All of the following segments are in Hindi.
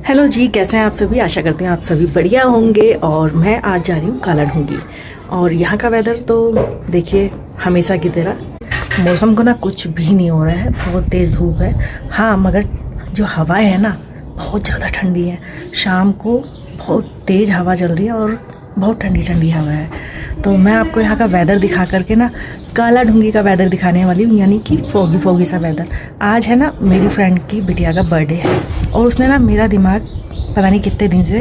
हेलो जी, कैसे हैं आप सभी। आशा करते हैं आप सभी बढ़िया होंगे। और मैं आज जा रही हूँ काला ढूंगी। और यहाँ का वेदर तो देखिए हमेशा की तरह मौसम को ना कुछ भी नहीं हो रहा है, बहुत तेज़ धूप है। हाँ, मगर जो हवाएं है ना बहुत ज़्यादा ठंडी है। शाम को बहुत तेज़ हवा चल रही है और बहुत ठंडी ठंडी हवा है। तो मैं आपको यहाँ का वेदर दिखा करके ना काला ढूंगी का वेदर दिखाने वाली हूँ, यानी कि फोगी फोगी सा वेदर। आज है ना मेरी फ्रेंड की बिटिया का बर्थडे है और उसने ना मेरा दिमाग पता नहीं कितने दिन से,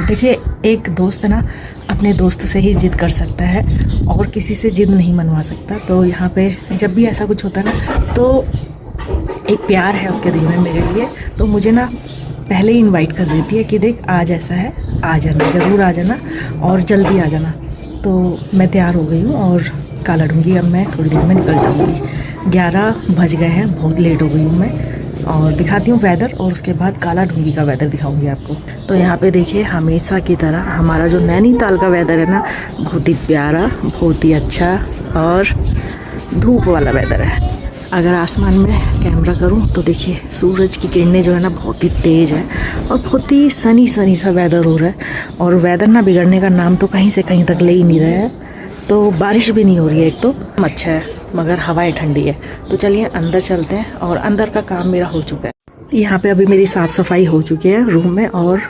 देखिए एक दोस्त ना अपने दोस्त से ही जिद कर सकता है और किसी से जिद नहीं मनवा सकता। तो यहाँ पे जब भी ऐसा कुछ होता है ना तो एक प्यार है उसके दिल में मेरे लिए, तो मुझे ना पहले ही इनवाइट कर देती है कि देख आज ऐसा है, आ जाना, ज़रूर आ जाना और जल्दी आ जाना। तो मैं तैयार हो गई हूँ और काला ढूंगी अब मैं थोड़ी देर में निकल जाऊँगी। 11 बज गए हैं, बहुत लेट हो गई हूँ मैं। और दिखाती हूँ वेदर और उसके बाद काला ढूंगी का वेदर दिखाऊंगी आपको। तो यहाँ पे देखिए हमेशा की तरह हमारा जो नैनीताल का वेदर है ना बहुत ही प्यारा, बहुत ही अच्छा और धूप वाला वेदर है। अगर आसमान में कैमरा करूं तो देखिए सूरज की किरणें जो है ना बहुत ही तेज़ है और बहुत ही सनी सनी सा वेदर हो रहा है। और वेदर ना बिगड़ने का नाम तो कहीं से कहीं तक ले ही नहीं रहा है। तो बारिश भी नहीं हो रही है, एक तो अच्छा है मगर हवाएं ठंडी है। तो चलिए अंदर चलते हैं और अंदर का काम मेरा हो चुका है। यहाँ पे अभी मेरी साफ़ सफाई हो चुकी है रूम में और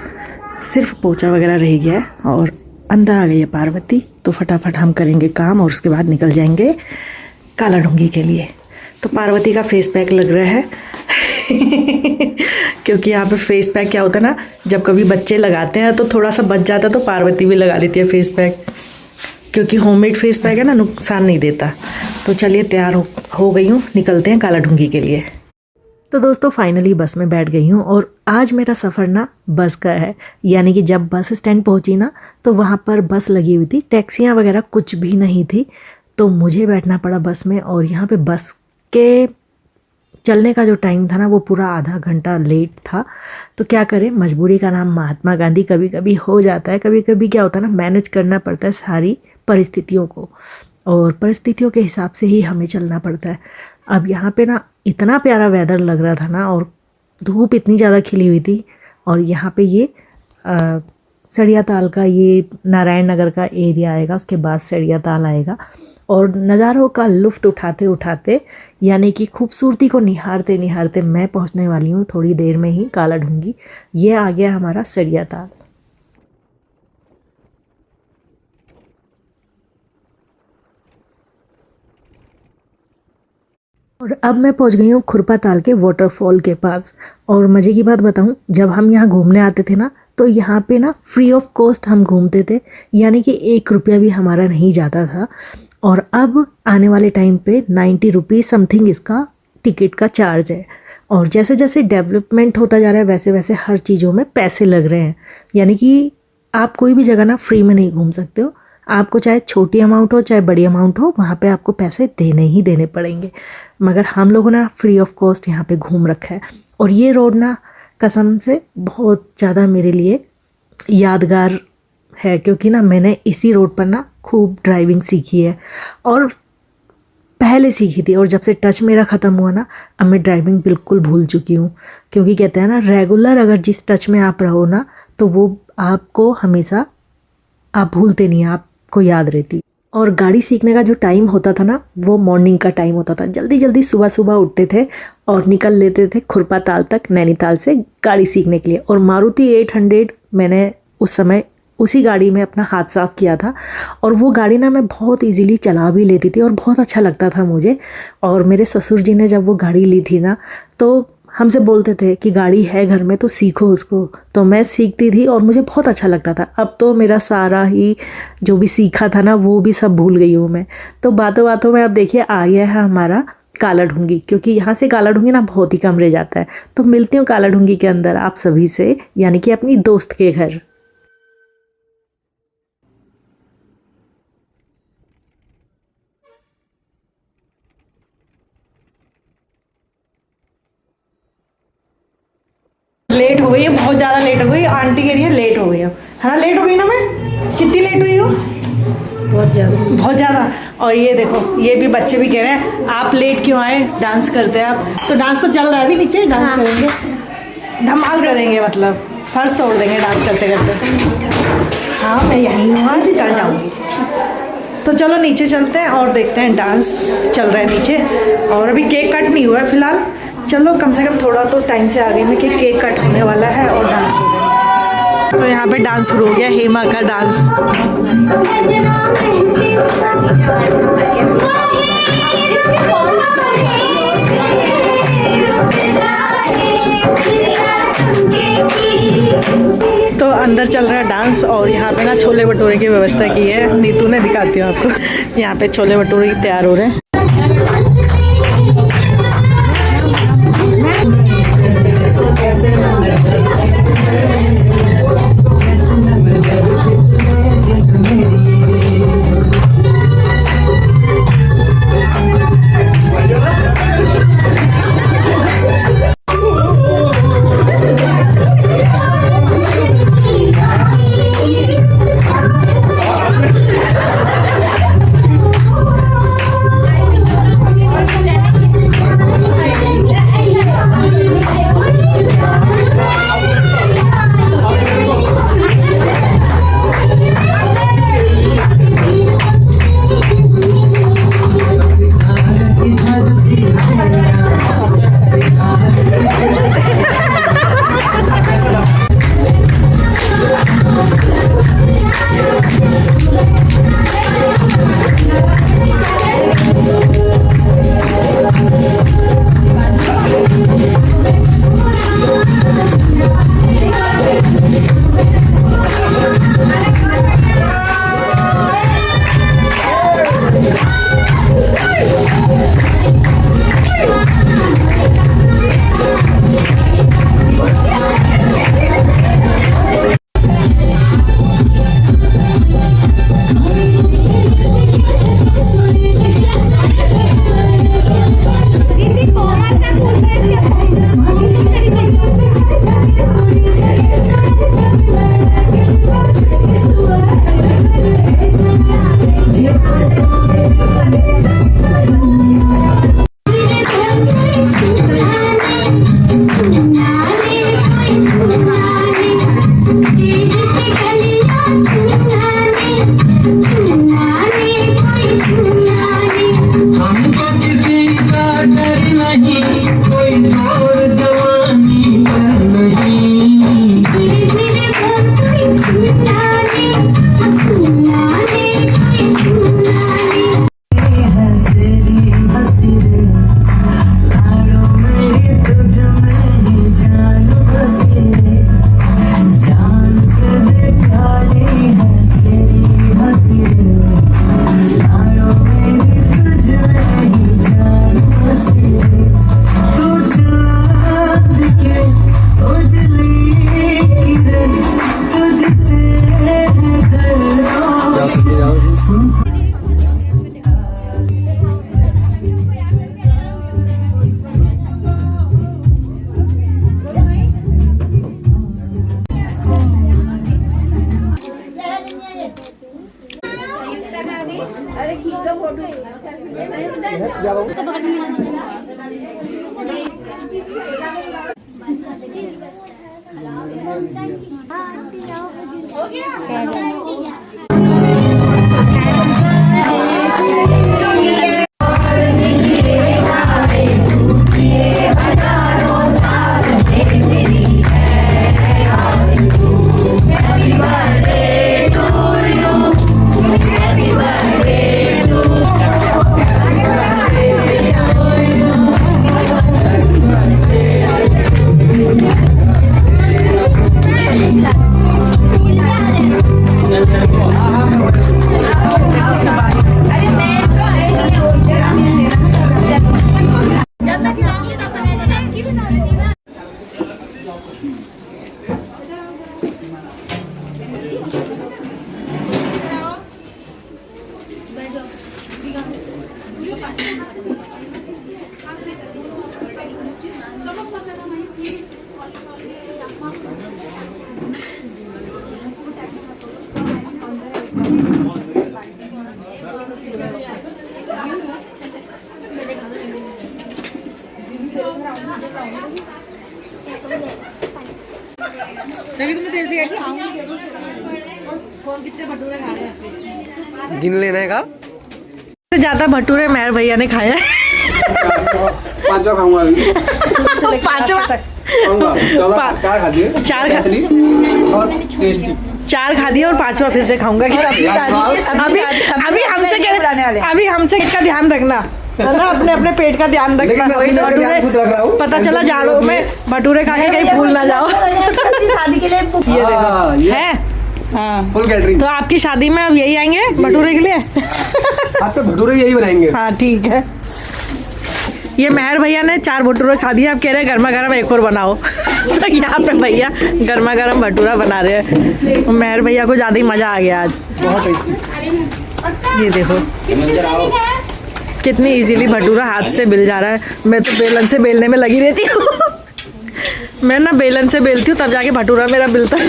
सिर्फ पोछा वगैरह रह गया है और अंदर आ गई है पार्वती। तो फटाफट हम करेंगे काम और उसके बाद निकल जाएंगे काला ढूंगी के लिए। तो पार्वती का फेस पैक लग रहा है क्योंकि यहाँ पे फेस पैक क्या होता है ना, जब कभी बच्चे लगाते हैं तो थोड़ा सा बच जाता है तो पार्वती भी लगा लेती है फेस पैक, क्योंकि होममेड फेस पैक है ना, नुकसान नहीं देता। तो चलिए तैयार हो गई हूँ, निकलते हैं काला ढूंगी के लिए। तो दोस्तों फाइनली बस में बैठ गई हूँ और आज मेरा सफ़र ना बस का है। यानी कि जब बस स्टैंड पहुँची ना तो वहाँ पर बस लगी हुई थी, टैक्सियाँ वगैरह कुछ भी नहीं थी। तो मुझे बैठना पड़ा बस में और यहाँ पे बस के चलने का जो टाइम था ना वो पूरा आधा घंटा लेट था। तो क्या करें, मजबूरी का नाम महात्मा गांधी कभी कभी हो जाता है। कभी कभी क्या होता है ना, मैनेज करना पड़ता है सारी परिस्थितियों को और परिस्थितियों के हिसाब से ही हमें चलना पड़ता है। अब यहाँ पे ना इतना प्यारा वेदर लग रहा था ना और धूप इतनी ज़्यादा खिली हुई थी। और यहाँ पे ये सड़िया ताल का ये नारायण नगर का एरिया आएगा, उसके बाद सड़िया ताल आएगा। और नज़ारों का लुफ्त उठाते उठाते यानी कि खूबसूरती को निहारते निहारते मैं पहुंचने वाली हूँ थोड़ी देर में ही काला ढूंगी। ये आ गया हमारा सड़िया ताल। और अब मैं पहुंच गई हूँ खुरपा ताल के वाटरफॉल के पास। और मज़े की बात बताऊँ, जब हम यहाँ घूमने आते थे ना तो यहाँ पे ना फ्री ऑफ कॉस्ट हम घूमते थे, यानी कि 1 रुपया भी हमारा नहीं जाता था। और अब आने वाले टाइम पे 90 रुपीज़ समथिंग इसका टिकट का चार्ज है। और जैसे जैसे डेवलपमेंट होता जा रहा है वैसे वैसे हर चीज़ों में पैसे लग रहे हैं। यानी कि आप कोई भी जगह ना फ्री में नहीं घूम सकते हो, आपको चाहे छोटी अमाउंट हो चाहे बड़ी अमाउंट हो, वहाँ पे आपको पैसे देने ही देने पड़ेंगे। मगर हम लोगों ने फ्री ऑफ कॉस्ट यहाँ पे घूम रखा है। और ये रोड ना कसम से बहुत ज़्यादा मेरे लिए यादगार है, क्योंकि ना मैंने इसी रोड पर ना खूब ड्राइविंग सीखी है और पहले सीखी थी। और जब से टच मेरा ख़त्म हुआ ना अब मैं ड्राइविंग बिल्कुल भूल चुकी हूँ। क्योंकि कहते हैं ना रेगुलर अगर जिस टच में आप रहो ना तो वो आपको हमेशा आप भूलते नहीं, आपको याद रहती। और गाड़ी सीखने का जो टाइम होता था ना वो मॉर्निंग का टाइम होता था। जल्दी जल्दी सुबह सुबह उठते थे और निकल लेते थे खुरपा ताल तक नैनीताल से गाड़ी सीखने के लिए। और मारुति 800 मैंने उस समय उसी गाड़ी में अपना हाथ साफ़ किया था। और वो गाड़ी ना मैं बहुत इजीली चला भी लेती थी और बहुत अच्छा लगता था मुझे। और मेरे ससुर जी ने जब वो गाड़ी ली थी ना तो हमसे बोलते थे कि गाड़ी है घर में तो सीखो उसको। तो मैं सीखती थी और मुझे बहुत अच्छा लगता था। अब तो मेरा सारा ही जो भी सीखा था ना वो भी सब भूल गई हूँ मैं। तो बातों बातों में अब देखिए आ गया है हमारा काला ढूंगी, क्योंकि यहाँ से काला ढूंगी ना बहुत ही कम रह जाता है। तो मिलती हूँ काला ढूंगी के अंदर आप सभी से, यानी कि अपनी दोस्त के घर। लेट हो गई है, बहुत ज़्यादा लेट हो गई। आंटी कह रही है लेट हो गई है ना, लेट हो गई ना। मैं कितनी लेट हुई हूँ? बहुत ज़्यादा, बहुत ज़्यादा। और ये देखो ये भी बच्चे भी कह रहे हैं आप लेट क्यों आए, डांस करते हैं आप। तो डांस तो चल रहा है अभी नीचे, डांस करेंगे, धमाल करेंगे मतलब। फर्श तोड़ देंगे डांस करते करते। हाँ मैं यहीं हूँ, आज ही चल जाऊँगी। तो चलो नीचे चलते हैं और देखते हैं डांस चल रहा है नीचे। और अभी केक कट नहीं हुआ है फिलहाल। चलो कम से कम थोड़ा तो टाइम से आ गई मैं कि केक कट होने वाला है और डांस हो रहा है। तो यहाँ पे डांस शुरू हो गया, हेमा का डांस। तो अंदर चल रहा है डांस और यहाँ पे ना छोले भटूरे की व्यवस्था की है। नीतू ने, दिखाती हूँ आपको। यहाँ पे छोले भटूरे तैयार हो रहे हैं। हो गया। तभी तो मैं तेरे से कहती आऊंगी जरूर। कौन कितने भटूरे खा रहे हैं? गिन लेने का। ज्यादा भटूरे मेहर भैया ने खाया है। पांचवा खाऊंगा अभी। पांचवा खाऊंगा। चार खा दिए। और टेस्टी। 4 खा दिए और 5वां फिर से खाऊंगा। अभी हमसे का ध्यान रखना है ना, अपने पेट का ध्यान रखना। भटूरे पता चला जाड़ों में भटूरे खा के कहीं भूल ना जाओ। शादी के लिए ये देखो है। हाँ फुल कैटरिंग। तो आपकी शादी में अब यही आएंगे भटूरे के लिए। आज तो भटूरे यही बनाएंगे। हाँ ठीक है। ये मेहर भैया ने 4 भटूरे खा दिए, अब कह रहे हैं गर्मा गर्म एक और बनाओ। तो यहाँ पे भैया गर्मा गर्म भटूरा बना रहे हैं। मेहर भैया को ज्यादा ही मजा आ गया आज। बहुत टेस्टी। ये देखो कितनी इजीली भटूरा हाथ से बेल जा रहा है। मैं तो बेलन से बेलने में लगी रहती हूँ। मैं ना बेलन से बेलती हूँ तब जाके भटूरा मेरा मिलता है।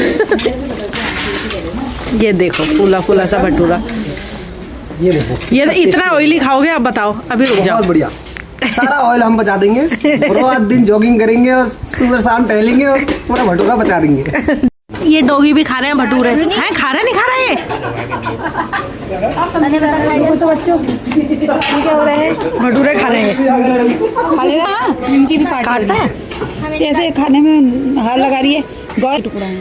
ये देखो फूला फूला सा भटूरा। ये देखो। ये इतना ऑयली खाओगे? आप बताओ, अभी रुक जाओ। बहुत बढ़िया। सारा ऑयल हम बचा देंगे। पूरा दिन जॉगिंग करेंगे और सुबह शाम टहलेंगे और पूरा भटूरा बचा देंगे। ये डॉगी भी खा रहे हैं भटूरे। हैं खा रहे नहीं खा रहे ये? तो बच्चों क्या हो रहा है? भटूरे खा रहे हैं। खा ले रहा है। इनकी भी पार्टी काटता है ऐसे खाने में हार लगा रही है। बहुत टुकड़ा है।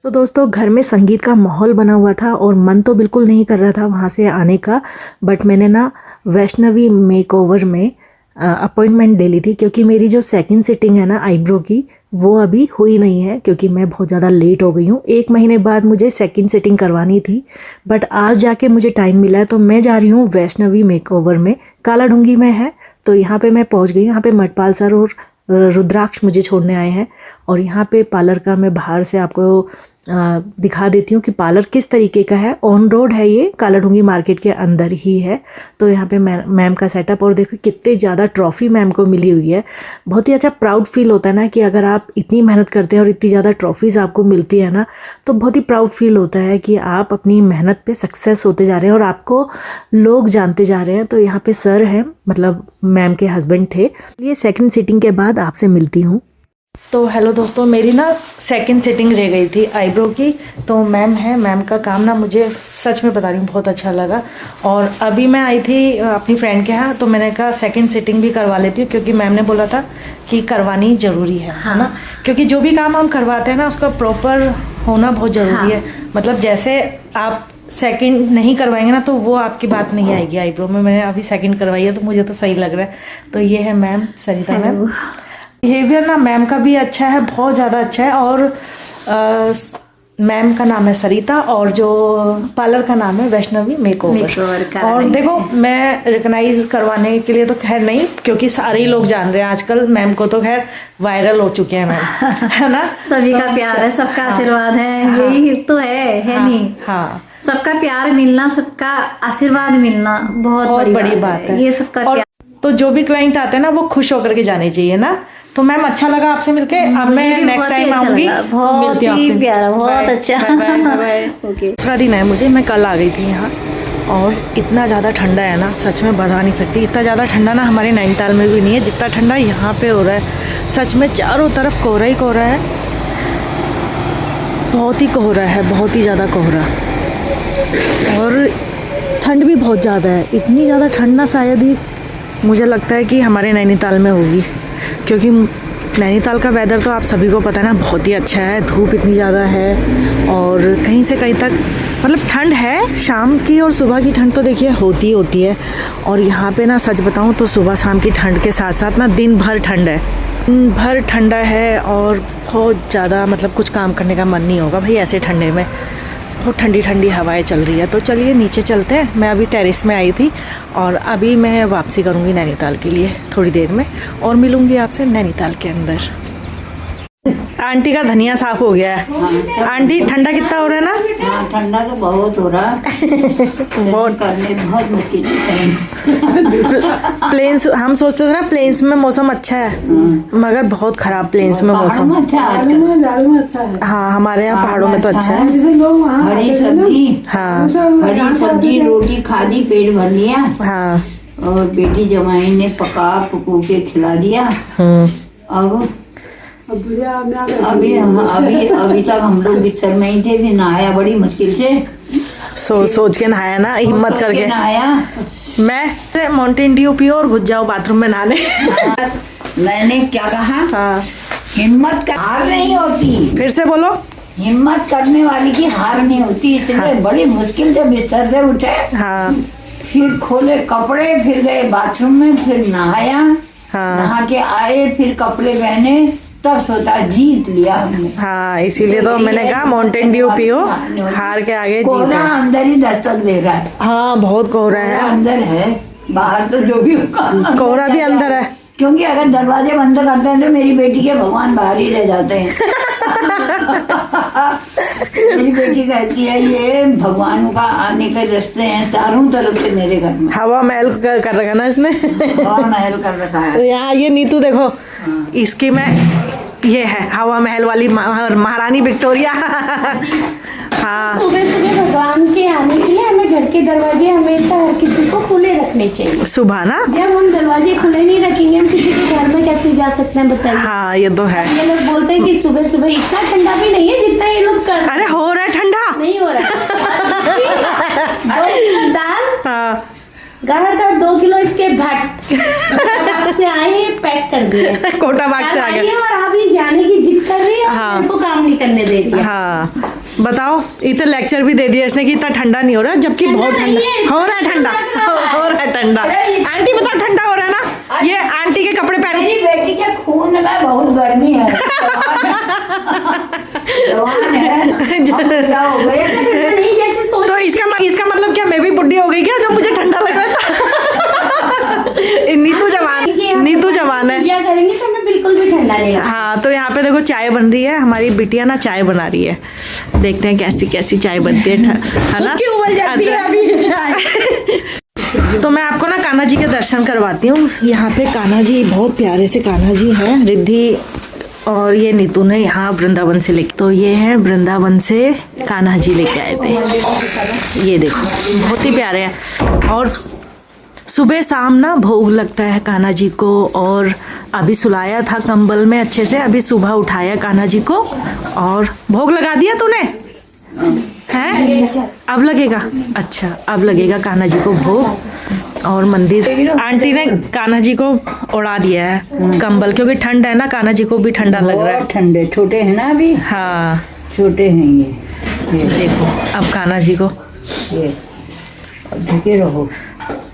दोस्तों घर में संगीत का माहौल बना हुआ था और मन तो बिल्कुल नहीं कर रहा था वहाँ से आने का, बट मैंने ना वैष्णवी मेकओवर में अपॉइंटमेंट ले ली थी क्योंकि मेरी जो सेकंड सिटिंग है ना आईब्रो की वो अभी हुई नहीं है क्योंकि मैं बहुत ज़्यादा लेट हो गई हूँ। 1 महीने बाद मुझे सेकंड सिटिंग करवानी थी, बट आज जाके मुझे टाइम मिला है तो मैं जा रही हूँ वैष्णवी मेकओवर में, कालाढूंगी में है। तो यहाँ पे मैं पहुँच गई। यहाँ पे मटपाल सर और रुद्राक्ष मुझे छोड़ने आए हैं। और यहाँ पे पार्लर का मैं बाहर से आपको दिखा देती हूँ कि पार्लर किस तरीके का है। ऑन रोड है, ये कालाढूंगी मार्केट के अंदर ही है। तो यहाँ पे मैम का सेटअप, और देखो कितने ज़्यादा ट्रॉफ़ी मैम को मिली हुई है। बहुत ही अच्छा प्राउड फील होता है ना कि अगर आप इतनी मेहनत करते हैं और इतनी ज़्यादा ट्रॉफ़ीज़ आपको मिलती है ना, तो बहुत ही प्राउड फील होता है कि आप अपनी मेहनत पे सक्सेस होते जा रहे हैं और आपको लोग जानते जा रहे हैं। तो यहाँ पे सर हैं, मतलब मैम के हस्बैंड थे। ये सेकंड सिटिंग के बाद आपसे मिलती हूँ। तो हेलो दोस्तों, मेरी ना सेकंड सिटिंग रह गई थी आईब्रो की। तो मैम है, मैम का काम ना मुझे सच में बता रही हूँ बहुत अच्छा लगा। और अभी मैं आई थी अपनी फ्रेंड के यहाँ, तो मैंने कहा सेकंड सिटिंग भी करवा लेती हूँ क्योंकि मैम ने बोला था कि करवानी ज़रूरी है ना। क्योंकि जो भी काम हम करवाते हैं ना उसका प्रॉपर होना बहुत ज़रूरी है। मतलब जैसे आप सेकंड नहीं करवाएंगे ना तो वो आपकी बात नहीं आएगी आईब्रो में। मैंने अभी सेकंड करवाई है तो मुझे तो सही लग रहा है। तो ये है मैम, सरिता मैम। बिहेवियर ना मैम का भी अच्छा है, बहुत ज़्यादा अच्छा है। और मैम का नाम है सरिता और जो पार्लर का नाम है वैष्णवी मेकओवर। और देखो, मैं रिकॉग्नाइज करवाने के लिए तो खैर नहीं, क्योंकि सारे ही लोग जान रहे हैं आजकल मैम को, तो खैर वायरल हो चुके हैं मैम, है ना। सभी का प्यार है, सबका आशीर्वाद है, यही तो है नहीं। हाँ, सबका प्यार मिलना, सबका आशीर्वाद मिलना बहुत बड़ी बात है। ये सबका प्यार। तो जो भी क्लाइंट आते हैं ना वो खुश होकर के जाने चाहिए ना। तो मैम अच्छा लगा आपसे मिलके। अब मैं नेक्स्ट टाइम आऊंगी, मिलती हूँ आपसे। प्यारा, बहुत अच्छा। ओके। दूसरा दिन है मुझे, मैं कल आ गई थी यहाँ और इतना ज़्यादा ठंडा है ना, सच में बता नहीं सकती। इतना ज़्यादा ठंडा ना हमारे नैनीताल में भी नहीं है जितना ठंडा यहाँ पे हो रहा है। सच में चारों तरफ कोहरा ही कोहरा है, बहुत ही कोहरा है, बहुत ही ज़्यादा कोहरा। और ठंड भी बहुत ज़्यादा है। इतनी ज़्यादा ठंड ना शायद ही मुझे लगता है कि हमारे नैनीताल में होगी, क्योंकि नैनीताल का वेदर तो आप सभी को पता है ना, बहुत ही अच्छा है। धूप इतनी ज़्यादा है और कहीं से कहीं तक मतलब ठंड है। शाम की और सुबह की ठंड तो देखिए होती है। और यहाँ पे ना सच बताऊँ तो सुबह शाम की ठंड के साथ साथ ना दिन भर ठंड है, दिन भर ठंडा है। और बहुत ज़्यादा मतलब कुछ काम करने का मन नहीं होगा भाई ऐसे ठंडे में। बहुत ठंडी ठंडी हवाएं चल रही है। तो चलिए नीचे चलते हैं। मैं अभी टेरेस में आई थी और अभी मैं वापसी करूँगी नैनीताल के लिए थोड़ी देर में, और मिलूँगी आपसे नैनीताल के अंदर। आंटी का धनिया साफ हो गया है। आंटी ठंडा कितना हो रहा है ना? हाँ, ठंडा तो बहुत हो रहा बहुत करने बहुत मुश्किल है। प्लेन्स हम सोचते थे ना प्लेन्स में मौसम अच्छा है, मगर बहुत खराब प्लेन्स में मौसम। हाँ, हमारे यहाँ पहाड़ों में तो अच्छा है। हरी सब्जी, हाँ हरी सब्जी रोटी खादी, पेट भर लिया। हाँ। और बेटी जमाई ने पका पकू के खिला दिया। अब अभी तक हम लोग बिस्तर में ही थे, फिर नहाया बड़ी मुश्किल से। सोच के नहाया ना, हिम्मत करके नहाया। मैं माउंटेन ड्यू पियो और घुस जाओ बाथरूम में नहाने। मैंने क्या कहा? हाँ, हिम्मत का हार नहीं होती। फिर से बोलो। हिम्मत करने वाली की हार नहीं होती, इसलिए बड़ी मुश्किल से बिस्तर से उठे। हाँ, फिर खोले कपड़े, फिर गए बाथरूम में, फिर नहाया। हाँ। नहा के आए, फिर कपड़े पहने, तब सोचा जीत लिया हमने। हाँ, इसीलिए तो मैंने कहा माउंटेन ड्यू पियो, हार के आगे जीत कोहरा है। अंदर ही दस्तक दे रहा है। हाँ, बहुत कोहरा है। अंदर है, बाहर तो जो भी होगा। कोहरा भी अंदर है। क्योंकि अगर दरवाजे बंद करते हैं तो मेरी बेटी के भगवान बाहर ही रह जाते हैं। मेरी बेटी कहती है ये भगवान का आने के रास्ते हैं चारों तरफ से मेरे घर में। हवा महल कर रखा ना इसने। हवा महल कर रखा है। यहाँ ये नीतू देखो, इसकी मैं ये है हवा महल वाली महारानी विक्टोरिया। हाँ, सुबह सुबह भगवान के आने के लिए हमें घर के दरवाजे हमेशा हर किसी को खुले रखने चाहिए। सुबह ना, जब हम दरवाजे खुले नहीं रखेंगे हम किसी के घर में कैसे जा सकते हैं बताइए। हाँ ये तो है। ये लोग बोलते हैं कि सुबह सुबह इतना ठंडा भी नहीं है जितना ये लोग कर। अरे हो रहा है ठंडा। नहीं हो रहा है। 2 किलो दाल, हाँ, गया था 2 किलो इसके भट्ट से आए हैं, पैक कर दिए। कोटा बाग से आ गए। और अभी जाने की जिद कर रही है और हाँ। उनको काम नहीं करने दे रही है। हाँ, बताओ, इतना लेक्चर भी दे दिया इसने कि इतना ठंडा नहीं हो रहा, जबकि बहुत ठंडा हो रहा है। ठंडा हो रहा है ठंडा। आंटी बताओ, ठंडा हो रहा है ना? ये आंटी के कपड़े पहन। मेरी बेटी के खून में बहुत गर्मी है। क्या हो गया? नहीं जैसे सोच तो इसका मतलब क्या मैं भी बुढ़ी हो गई क्या जब मुझे ठंडा लग रहा था? नीतू जवान है। लिया करेंगे तो हमें बिल्कुल भी ठंडा नहीं लगता। हाँ, तो यहाँ पे देखो चाय बन रही है, हमारी बिटिया ना चाय बना रही है। देखते हैं कैसी कैसी चाय बनती है ना। क्यों उबल जाती है अभी चाय? तो मैं आपको ना कान्हा जी के दर्शन करवाती हूँ। यहाँ पे कान्हा जी बहुत प्यारे से कान्हा जी हैं। रिद्धि और ये नीतू ने यहाँ वृंदावन से लेके, तो ये हैं वृंदावन से कान्हा जी लेके आए थे। ये देखो बहुत ही प्यारे हैं। और सुबह शाम ना भोग लगता है कान्हा जी को। और अभी सुलाया था कंबल में अच्छे से, अभी सुबह उठाया कान्हा जी को और भोग लगा दिया तूने हैं? अब लगेगा? अच्छा, अब लगेगा कान्हा जी को भोग। और मंदिर आंटी ने कान्हा जी को उड़ा दिया है कंबल, क्योंकि ठंड है ना, कान्हा जी को भी ठंडा लग रहा है। ठंडे छोटे हैं ना अभी। हाँ छोटे हैं ये देखो अब कान्हा जी को, ये अब ढके रहो।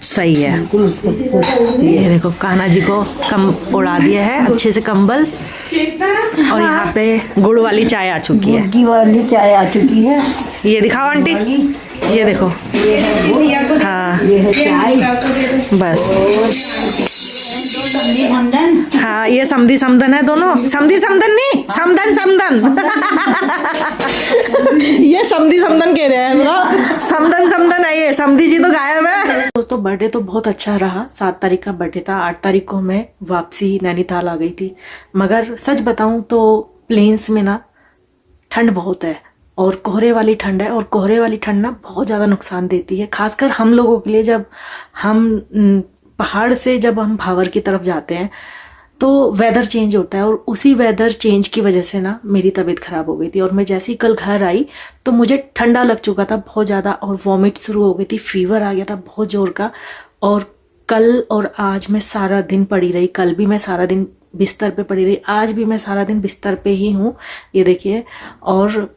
सही है। ये देखो कान्हा जी को उड़ा दिया है अच्छे से कंबल। और यहाँ पे गुड़ वाली चाय आ चुकी है। गुड़ वाली चाय आ चुकी है। ये दिखाओ आंटी, ये देखो। हाँ ये है चाय। बस समधी समदन। हाँ, ये समधी समदन है दोनों। समधी समदन नहीं, समदन समदन। ये समधी समदन कह रहे हैं, मतलब समदन समदन है ये। समधी जी तो गायब है। दोस्तों बर्थडे तो बहुत अच्छा रहा। 7 तारीख का बर्थडे था, 8 तारीख को मैं वापसी नैनीताल आ गई थी। मगर सच बताऊं तो प्लेन्स में ना ठंड बहुत है और कोहरे वाली ठंड है। और कोहरे वाली ठंड ना बहुत ज़्यादा नुकसान देती है, खासकर हम लोगों के लिए। जब हम पहाड़ से जब हम भावर की तरफ जाते हैं तो वेदर चेंज होता है। और उसी वेदर चेंज की वजह से ना मेरी तबीयत ख़राब हो गई थी। और मैं जैसे ही कल घर आई तो मुझे ठंडा लग चुका था बहुत ज़्यादा, और वॉमिट शुरू हो गई थी, फीवर आ गया था बहुत ज़ोर का। और कल और आज मैं सारा दिन पड़ी रही। कल भी मैं सारा दिन बिस्तर पे पड़ी रही, आज भी मैं सारा दिन बिस्तर पे ही हूँ, ये देखिए। और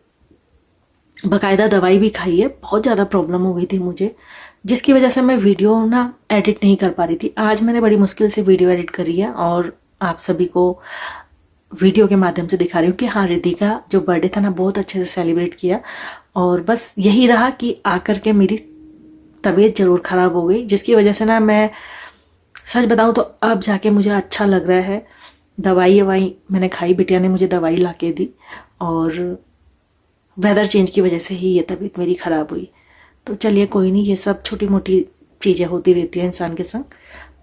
बाकायदा दवाई भी खाई है। बहुत ज़्यादा प्रॉब्लम हो गई थी मुझे, जिसकी वजह से मैं वीडियो ना एडिट नहीं कर पा रही थी। आज मैंने बड़ी मुश्किल से वीडियो एडिट करी है और आप सभी को वीडियो के माध्यम से दिखा रही हूँ कि हाँ, रिद्धि का जो बर्थडे था ना बहुत अच्छे से सेलिब्रेट किया। और बस यही रहा कि आकर के मेरी तबीयत ज़रूर ख़राब हो गई, जिसकी वजह से ना मैं सच बताऊँ तो अब जाके मुझे अच्छा लग रहा है। दवाई मैंने खाई, बिटिया ने मुझे दवाई ला के दी। और वेदर चेंज की वजह से ही ये तबीयत मेरी ख़राब हुई। तो चलिए कोई नहीं, ये सब छोटी मोटी चीज़ें होती रहती हैं इंसान के संग।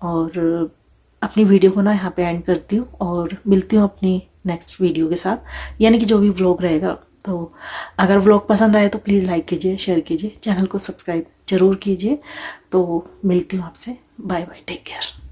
और अपनी वीडियो को ना यहाँ पे एंड करती हूँ और मिलती हूँ अपनी नेक्स्ट वीडियो के साथ, यानी कि जो भी व्लॉग रहेगा। तो अगर व्लॉग पसंद आए तो प्लीज़ लाइक कीजिए, शेयर कीजिए, चैनल को सब्सक्राइब ज़रूर कीजिए। तो मिलती हूँ आपसे। Bye bye, take care.